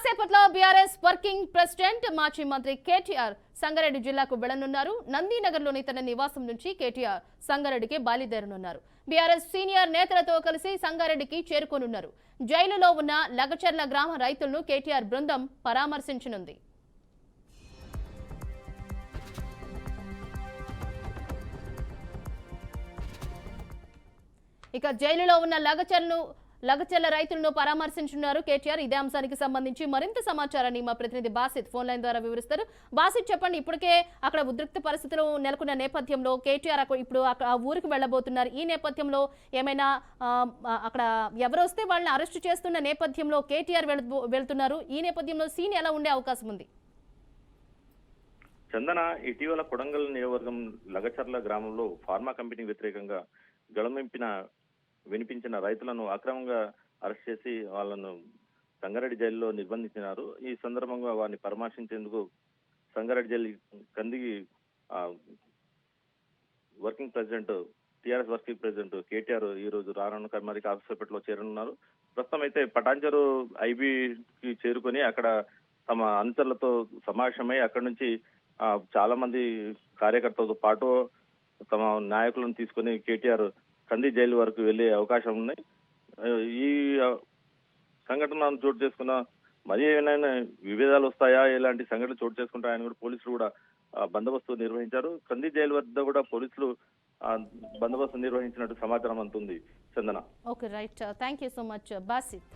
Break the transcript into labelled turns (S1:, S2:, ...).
S1: కాసేపట్లో BRS working president మాజీ మంత్రి కేటీఆర్ సంగారెడ్డి జిల్లాకు వెళ్లనున్నారు. నందీనగర్లోని తన నివాసం నుంచి కేటీఆర్ సంగారెడ్డికి బయలుదేరనున్నారు. బీఆర్ఎస్ సీనియర్ నేతలతో కలిసి సంగారెడ్డికి చేరుకోనున్నారు. జైలులో ఉన్న లగచర్ల గ్రామ రైతులను కేటీఆర్ బృందం పరామర్శించనుంది. ఇక జైలులో ఉన్న లగచర్ల రైతులను పరామర్శించున్నారు కేటీఆర్. ఇదే అంశానికి సంబంధించి మరింత సమాచారాన్ని మా ప్రతినిధి బాసిత్ ఫోన్ లైన్ ద్వారా వివరిస్తారు. బాసిత్, చెప్పండి. ఇప్పటికే అక్కడ ఉద్రిక్త పరిస్థితులు నెలకొన్న నేపథ్యంలో కేటీఆర్ ఇప్పుడు ఆ ఊరికి వెళ్లబోతున్నారు. ఈ నేపథ్యంలో ఏమైనా అక్కడ ఎవరు వస్తే వాళ్ళని అరెస్టు చేస్తున్న నేపథ్యంలో కేటీఆర్ వెళ్తున్నారు. ఈ నేపథ్యంలో సీన్ ఎలా ఉండే అవకాశం ఉంది?
S2: చందన, ఇటీవల కొడంగల్ నియోజకవర్గం లగచర్ల గ్రామంలో ఫార్మా కంపెనీ వ్యతిరేకంగా వినిపించిన రైతులను అక్రమంగా అరెస్ట్ చేసి వాళ్ళను సంగారెడ్డి జైలులో నిర్బంధించినారు. ఈ సందర్భంగా వారిని పరామర్శించేందుకు సంగారెడ్డి జైలు కందికి working president TRS working president KTR ఈ రోజు రానున్న మరి కాసేపట్లో చేరనున్నారు. ప్రస్తుతం అయితే పటాన్చెరు ఐబీకి చేరుకొని అక్కడ తమ అనుచరులతో సమావేశమై అక్కడి నుంచి చాలా మంది కార్యకర్తలతో పాటు తమ నాయకులను తీసుకొని కేటీఆర్ కంది జైలు వరకు వెళ్లే అవకాశం ఉన్నాయి. ఈ సంఘటనను చోటు చేసుకున్న మరి ఏమైనా విభేదాలు వస్తాయా, ఎలాంటి సంఘటనలు చోటు చేసుకుంటాయని కూడా పోలీసులు కూడా బందోబస్తు నిర్వహించారు. కంది జైలు వద్ద కూడా పోలీసులు బందోబస్తు నిర్వహించినట్టు సమాచారం అందుతుంది. Chandana.
S1: Okay, right. Thank you so much Basit.